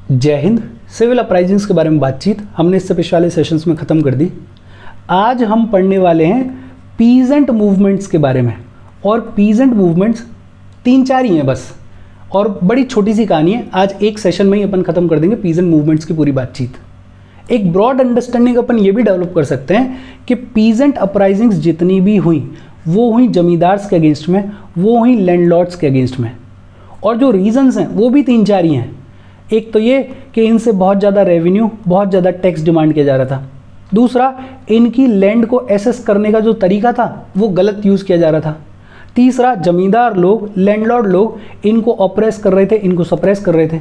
जय Hind. Civil uprisings के बारे में बातचीत हमने इससे पिछले वाले सेशंस में ख़त्म कर दी। आज हम पढ़ने वाले हैं पीजेंट मूवमेंट्स के बारे में। और पीजेंट मूवमेंट्स 3-4 ही हैं बस, और बड़ी छोटी सी कहानी है। आज एक सेशन में ही अपन ख़त्म कर देंगे पीजेंट मूवमेंट्स की पूरी बातचीत। एक ब्रॉड अंडरस्टैंडिंग अपन ये भी डेवलप कर सकते हैं कि पीजेंट अपराइजिंग्स जितनी भी हुई वो हुई जमींदार्स के अगेंस्ट में, वो हुई लैंडलॉर्ड्स के अगेंस्ट में। और जो रीजंस हैं वो भी 3-4 ही हैं। एक तो ये कि इनसे बहुत ज़्यादा रेवेन्यू, बहुत ज़्यादा टैक्स डिमांड किया जा रहा था। दूसरा, इनकी लैंड को एसेस करने का जो तरीका था वो गलत यूज़ किया जा रहा था। तीसरा, जमींदार लोग, लैंडलॉर्ड लोग इनको ऑप्रेस कर रहे थे, इनको सप्रेस कर रहे थे।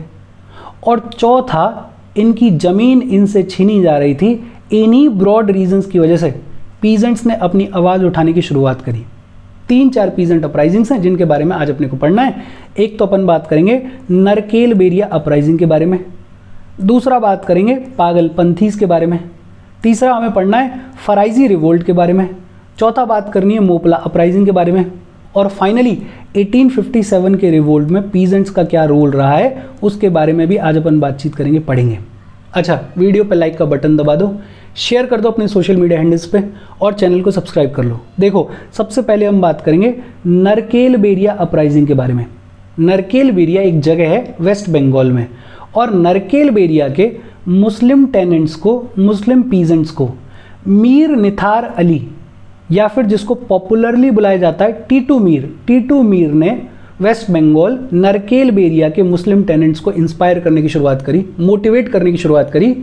और चौथा, इनकी ज़मीन इनसे छीनी जा रही थी। इन्हीं ब्रॉड रीजंस की वजह से पीजेंट्स ने अपनी आवाज़ उठाने की शुरुआत करी। 3-4 पीजेंट अपराइजिंग्स हैं जिनके बारे में आज अपने को पढ़ना है। एक तो अपन बात करेंगे नरकेल बेरिया अपराइजिंग के बारे में, दूसरा बात करेंगे पागलपंथीज के बारे में, तीसरा हमें पढ़ना है फराइजी रिवोल्ट के बारे में, चौथा बात करनी है मोपला अपराइजिंग के बारे में, और फाइनली 1857 के रिवोल्ट में पीजेंट्स का क्या रोल रहा है उसके बारे में भी आज अपन बातचीत करेंगे, पढ़ेंगे। अच्छा, वीडियो पे लाइक का बटन दबा दो, शेयर कर दो अपने सोशल मीडिया हैंडल्स पे, और चैनल को सब्सक्राइब कर लो। देखो, सबसे पहले हम बात करेंगे नरकेल बेरिया अपराइजिंग के बारे में। नरकेल बेरिया एक जगह है वेस्ट बंगाल में, और नरकेल बेरिया के मुस्लिम टेनेंट्स को, मुस्लिम पीजेंट्स को मीर निथार अली, या फिर जिसको पॉपुलरली बुलाया जाता है टीटू मीर ने वेस्ट बंगाल नरकेल बेरिया के मुस्लिम टेनेंट्स को इंस्पायर करने की शुरुआत करी, मोटिवेट करने की शुरुआत करी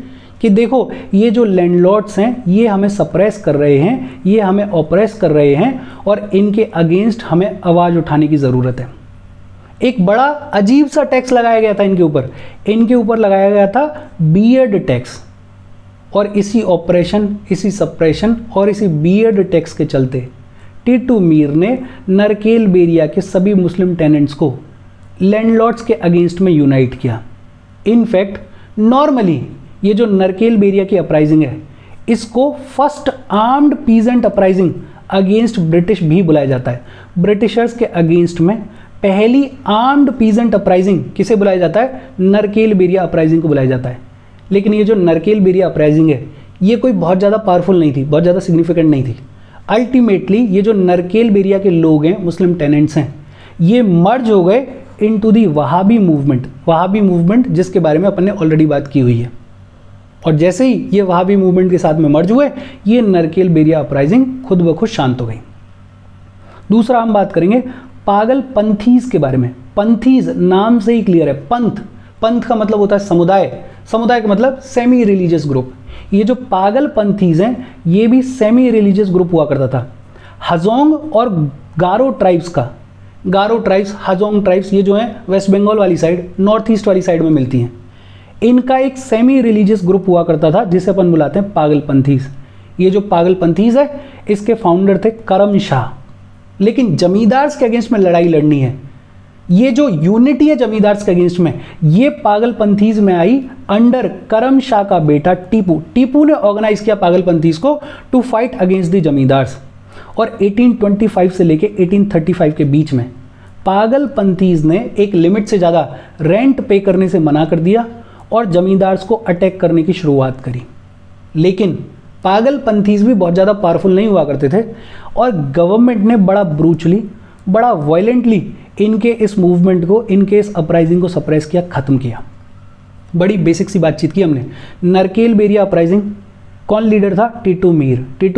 कि देखो, ये जो लैंडलॉर्ड्स हैं ये हमें सप्रेस कर रहे हैं, ये हमें ऑप्रेस कर रहे हैं, और इनके अगेंस्ट हमें आवाज़ उठाने की ज़रूरत है। एक बड़ा अजीब सा टैक्स लगाया गया था इनके ऊपर लगाया गया था बियर्ड टैक्स। और इसी ऑपरेशन, इसी सप्रेशन और इसी बियर्ड टैक्स के चलते टीटू मीर ने नरकेल बेरिया के सभी मुस्लिम टेनेंट्स को लैंडलॉर्ड्स के अगेंस्ट में यूनाइट किया। इनफैक्ट नॉर्मली ये जो नरकेल बेरिया की अपराइजिंग है इसको first armed peasant uprising against British भी बुलाया जाता है। ब्रिटिशर्स के अगेंस्ट में पहली आर्म्ड पीजेंट अपराइजिंग किसे बुलाया जाता है? नरकेल बेरिया अपराइजिंग को बुलाया जाता है। लेकिन ये जो नरकेल बेरिया अपराइजिंग है ये कोई बहुत ज़्यादा पावरफुल नहीं थी, बहुत ज़्यादा सिग्निफिकेंट नहीं थी। अल्टीमेटली ये जो नरकेल बेरिया के लोग हैं, मुस्लिम टेनेंट्स हैं, ये मर्ज हो गए इनटू दी वहाबी मूवमेंट जिसके बारे में अपन ने ऑलरेडी बात की हुई है। और जैसे ही ये वहाबी मूवमेंट के साथ में मर्ज हुए, ये नरकेल बेरिया अपराइजिंग खुद ब खुद शांत हो गई। दूसरा हम बात करेंगे पागलपंथीज के बारे में। पंथीज नाम से ही क्लियर है, पंथ का मतलब होता है समुदाय का मतलब सेमी रिलीजियस ग्रुप। ये जो पागलपंथीज हैं ये भी सेमी रिलीजियस ग्रुप हुआ करता था। हजोंग और गारो ट्राइब्स, हजोंग ट्राइब्स ये जो है वेस्ट बंगाल वाली साइड, नॉर्थ ईस्ट वाली साइड में मिलती हैं। इनका एक सेमी रिलीजियस ग्रुप हुआ करता था जिसे अपन बुलाते हैं पागलपंथीज। ये जो पागलपंथीज है इसके फाउंडर थे करम शाह। लेकिन जमींदार्स के अगेंस्ट में लड़ाई लड़नी है, ये जो यूनिटी है जमींदार्स के अगेंस्ट में, ये पागलपंथीज में आई अंडर करम शाह का बेटा टीपू ने ऑर्गेनाइज किया पागलपंथीज को to fight against the zamindars. और 1825 से लेके 1835 के बीच में पागलपंथीज ने एक लिमिट से ज़्यादा रेंट पे करने से मना कर दिया और जमींदार्स को अटैक करने की शुरुआत करी। लेकिन पागलपंथीज भी बहुत ज़्यादा पावरफुल नहीं हुआ करते थे, और गवर्नमेंट ने बड़ा ब्रूचली, बड़ा वायलेंटली इनके इस मूवमेंट को, इनके इस अपराइजिंग को सप्रेस किया, ख़त्म किया। बड़ी बेसिक सी बातचीत की हमने। नरकेल बेरिया अपराइजिंग कौन लीडर था? टीटू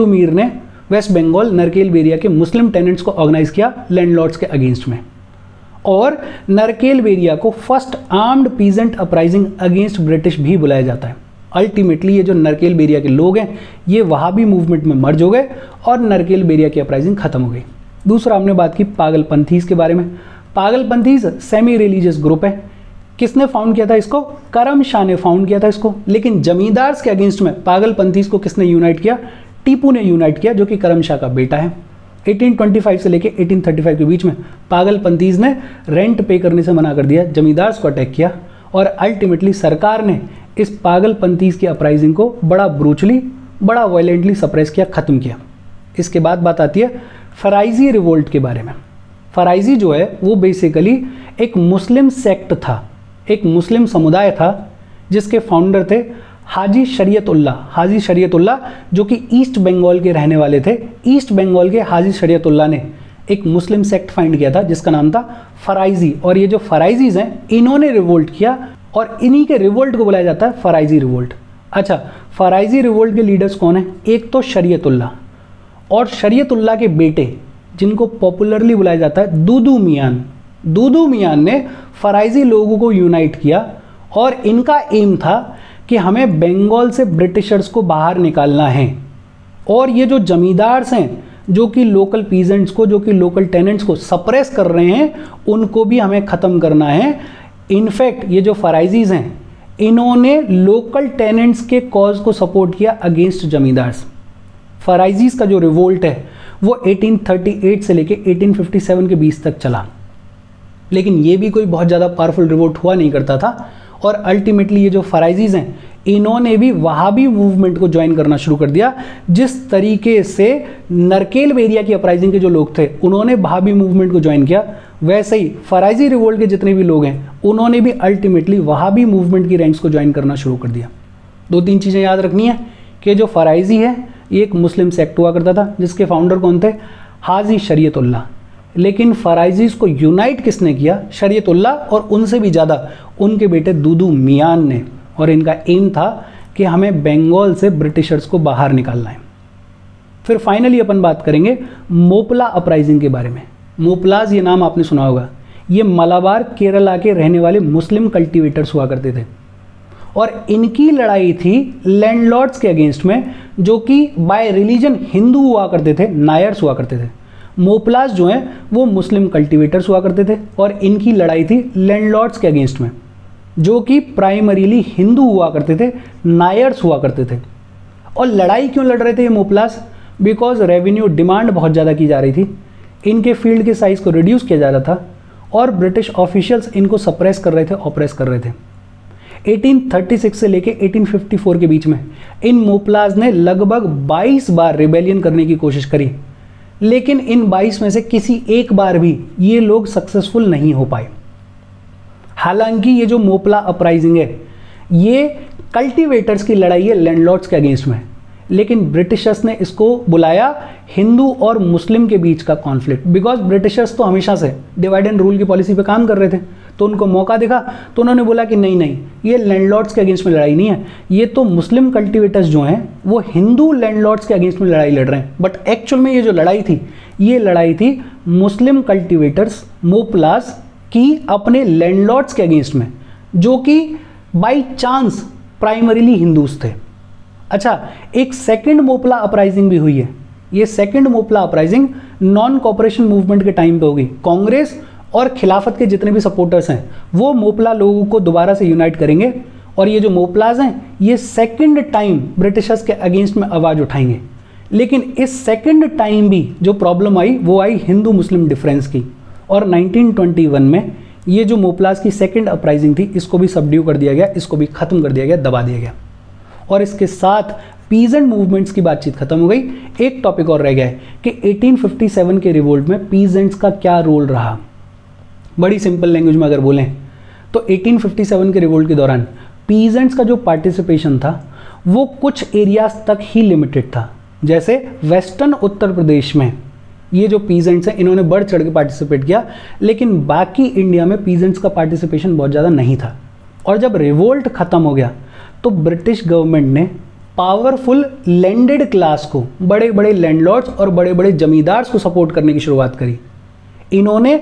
मीर ने वेस्ट बंगाल नरकेल बेरिया के मुस्लिम टेनेंट्स को ऑर्गेनाइज किया लैंडलॉर्ड्स के अगेंस्ट में। और नरकेल बेरिया को first armed peasant uprising against British भी बुलाया जाता है। अल्टीमेटली ये जो नरकेल बेरिया के लोग हैं ये वहाबी मूवमेंट में मर्ज हो गए और नरकेल बेरिया की अपराइजिंग खत्म हो गई। दूसरा हमने बात की पागलपंथीज के बारे में। पागलपंथीज सेमी रिलीजियस ग्रुप है। किसने फाउंड किया था इसको? करम शाह ने फाउंड किया था इसको। लेकिन जमींदार्स के अगेंस्ट में पागलपंथीज को किसने यूनाइट किया? टीपू ने यूनाइट किया, जो कि करम शाह का बेटा है। 1825 से लेके 1835 के बीच में पागलपंथीज ने रेंट पे करने से मना कर दिया, जमींदार्स को अटैक किया, और अल्टीमेटली सरकार ने इस पागलपंथीज की अपराइजिंग को बड़ा ब्रूचली, बड़ा वायलेंटली सप्रेस किया, ख़त्म किया। इसके बाद बात आती है फराइजी रिवोल्ट के बारे में। फराइजी जो है वो बेसिकली एक मुस्लिम सेक्ट था, एक मुस्लिम समुदाय था जिसके फाउंडर थे हाजी शरीयतुल्लाह, जो कि ईस्ट बंगाल के रहने वाले थे। ईस्ट बंगाल के हाजी शरीयतुल्लाह ने एक मुस्लिम सेक्ट फाइंड किया था जिसका नाम था फराइजी, और ये जो फराइजीज हैं इन्होंने रिवोल्ट किया और इन्हीं के रिवोल्ट को बुलाया जाता है फराइजी रिवोल्ट। अच्छा, फराइजी रिवोल्ट के लीडर्स कौन हैं? एक तो शरीयतुल्लाह, और शरीयतुल्लाह के बेटे जिनको पॉपुलरली बुलाया जाता है दूदू मियान ने फराइजी लोगों को यूनाइट किया, और इनका एम था कि हमें बंगाल से ब्रिटिशर्स को बाहर निकालना है, और ये जो जमींदार्स हैं जो कि लोकल पीजेंट्स को, जो कि लोकल टेनेंट्स को सप्रेस कर रहे हैं, उनको भी हमें ख़त्म करना है। इनफैक्ट ये जो फराइजीज हैं इन्होंने लोकल टेनेंट्स के कॉज को सपोर्ट किया अगेंस्ट जमींदार्स। फराइजीज का जो रिवोल्ट है वो 1838 से लेके 1857 के बीच तक चला, लेकिन ये भी कोई बहुत ज़्यादा पावरफुल रिवोल्ट हुआ नहीं करता था, और अल्टीमेटली ये जो फराइजीज हैं इन्होंने भी वहाबी मूवमेंट को ज्वाइन करना शुरू कर दिया। जिस तरीके से नरकेल एरिया की अपराइजिंग के जो लोग थे उन्होंने वहाबी मूवमेंट को ज्वाइन किया, वैसे ही फराइजी रिवोल्ट के जितने भी लोग हैं उन्होंने भी अल्टीमेटली वहाबी मूवमेंट की रैंक्स को ज्वाइन करना शुरू कर दिया। 2-3 चीज़ें याद रखनी है कि जो फराइजी है ये एक मुस्लिम सेक्ट हुआ करता था जिसके फाउंडर कौन थे? हाजी शरीयतुल्लाह। लेकिन फराइजीज को यूनाइट किसने किया? शरीयतुल्लाह, और उनसे भी ज़्यादा उनके बेटे दूदू मियान ने, और इनका एम था कि हमें बंगाल से ब्रिटिशर्स को बाहर निकालना है। फिर फाइनली अपन बात करेंगे मोपला अपराइजिंग के बारे में। मोपलाज, ये नाम आपने सुना होगा, ये मलाबार केरला के रहने वाले मुस्लिम कल्टीवेटर्स हुआ करते थे, और इनकी लड़ाई थी लैंडलॉर्ड्स के अगेंस्ट में, जो कि बाय रिलीजन हिंदू हुआ करते थे, नायर्स हुआ करते थे। मोपलाज जो हैं वो मुस्लिम कल्टीवेटर्स हुआ करते थे, और इनकी लड़ाई थी लैंडलॉर्ड्स के अगेंस्ट में, जो कि प्राइमरीली हिंदू हुआ करते थे, नायर्स हुआ करते थे। और लड़ाई क्यों लड़ रहे थे ये मोपलाज? बिकॉज रेवेन्यू डिमांड बहुत ज़्यादा की जा रही थी, इनके फील्ड के साइज़ को रिड्यूस किया जा रहा था, और ब्रिटिश ऑफिशियल्स इनको सप्रेस कर रहे थे, ऑप्रेस कर रहे थे। 1836 से लेके 1854 के बीच में इन मोपलाज ने लगभग 22 बार रिबेलियन करने की कोशिश करी, लेकिन इन 22 में से किसी एक बार भी ये लोग सक्सेसफुल नहीं हो पाए। हालांकि ये जो मोपला अपराइजिंग है ये कल्टीवेटर्स की लड़ाई है लैंडलॉर्ड्स के अगेंस्ट में, लेकिन ब्रिटिशर्स ने इसको बुलाया हिंदू और मुस्लिम के बीच का कॉन्फ्लिक्ट, बिकॉज ब्रिटिशर्स तो हमेशा से डिवाइड एंड रूल की पॉलिसी पे काम कर रहे थे, तो उनको मौका दिखा तो उन्होंने बोला कि नहीं, ये लैंडलॉर्ड्स के अगेंस्ट में लड़ाई नहीं है, ये तो मुस्लिम कल्टीवेटर्स जो हैं वो हिंदू लैंडलॉर्ड्स के अगेंस्ट में लड़ाई लड़ रहे हैं। बट एक्चुअल में ये जो लड़ाई थी ये लड़ाई थी मुस्लिम कल्टीवेटर्स मोपलास की अपने लैंडलॉर्ड्स के अगेंस्ट में, जो कि बाई चांस प्राइमरीली हिंदूज थे। अच्छा, एक सेकंड मोपला अपराइजिंग भी हुई है। ये second Moplah uprising non cooperation movement के टाइम पे होगी। कांग्रेस और खिलाफत के जितने भी सपोर्टर्स हैं वो मोपला लोगों को दोबारा से यूनाइट करेंगे, और ये जो मोपलाज हैं ये सेकंड टाइम ब्रिटिशर्स के अगेंस्ट में आवाज़ उठाएंगे। लेकिन इस सेकंड टाइम भी जो प्रॉब्लम आई वो आई हिंदू मुस्लिम डिफरेंस की, और 1921 में ये जो मोपलाज की सेकंड अपराइजिंग थी इसको भी सबड्यू कर दिया गया, इसको भी ख़त्म कर दिया गया, दबा दिया गया, और इसके साथ पीजेंट मूवमेंट्स की बातचीत खत्म हो गई। एक टॉपिक और रह गया है कि 1857 के रिवोल्ट में पीजेंट्स का क्या रोल रहा। बड़ी सिंपल लैंग्वेज में अगर बोलें तो 1857 के रिवोल्ट के दौरान पीजेंट्स का जो पार्टिसिपेशन था वो कुछ एरियाज तक ही लिमिटेड था। जैसे वेस्टर्न उत्तर प्रदेश में ये जो पीजेंट्स हैं इन्होंने बढ़ चढ़ के पार्टिसिपेट किया, लेकिन बाकी इंडिया में पीजेंट्स का पार्टिसिपेशन बहुत ज़्यादा नहीं था। और जब रिवोल्ट ख़त्म हो गया तो ब्रिटिश गवर्नमेंट ने पावरफुल लैंडेड क्लास को, बड़े बड़े लैंडलॉर्ड्स और बड़े बड़े जमींदार्स को सपोर्ट करने की शुरुआत करी। इन्होंने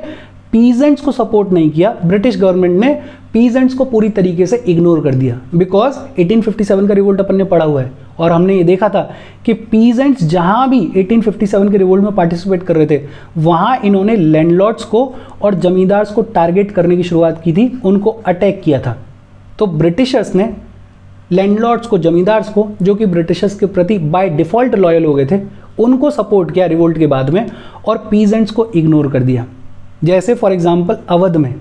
पीजेंट्स को सपोर्ट नहीं किया, ब्रिटिश गवर्नमेंट ने पीजेंट्स को पूरी तरीके से इग्नोर कर दिया। बिकॉज 1857 का रिवोल्ट अपन ने पढ़ा हुआ है और हमने ये देखा था कि पीजेंट्स जहां भी 1857 के रिवोल्ट में पार्टिसिपेट कर रहे थे वहां इन्होंने लैंडलॉर्ड्स को और जमींदार्स को टारगेट करने की शुरुआत की थी, उनको अटैक किया था। तो ब्रिटिशर्स ने लैंडलॉर्ड्स को, जमींदार्स को, जो कि ब्रिटिशर्स के प्रति बाय डिफ़ॉल्ट लॉयल हो गए थे, उनको सपोर्ट किया रिवोल्ट के बाद में, और पीजेंट्स को इग्नोर कर दिया। जैसे फॉर एग्जांपल अवध में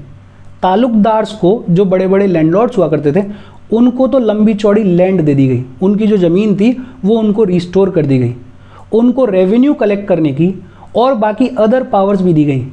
तालुकदार्स को, जो बड़े बड़े लैंडलॉर्ड्स हुआ करते थे, उनको तो लंबी चौड़ी लैंड दे दी गई, उनकी जो ज़मीन थी वो उनको रिस्टोर कर दी गई, उनको रेवेन्यू कलेक्ट करने की और बाकी अदर पावर्स भी दी गई,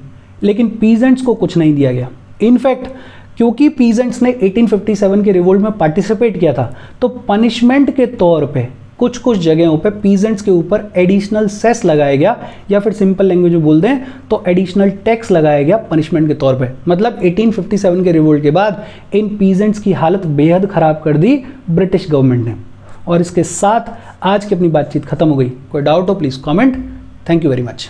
लेकिन पीजेंट्स को कुछ नहीं दिया गया। इनफैक्ट क्योंकि पीजेंट्स ने 1857 के रिवोल्ट में पार्टिसिपेट किया था, तो पनिशमेंट के तौर पे कुछ कुछ जगहों पे पीजेंट्स के ऊपर एडिशनल सेस लगाया गया, या फिर सिंपल लैंग्वेज में बोल दें तो एडिशनल टैक्स लगाया गया पनिशमेंट के तौर पे। मतलब 1857 के रिवोल्ट के बाद इन पीजेंट्स की हालत बेहद ख़राब कर दी ब्रिटिश गवर्नमेंट ने। और इसके साथ आज की अपनी बातचीत खत्म हो गई। कोई डाउट हो please comment. Thank you very much.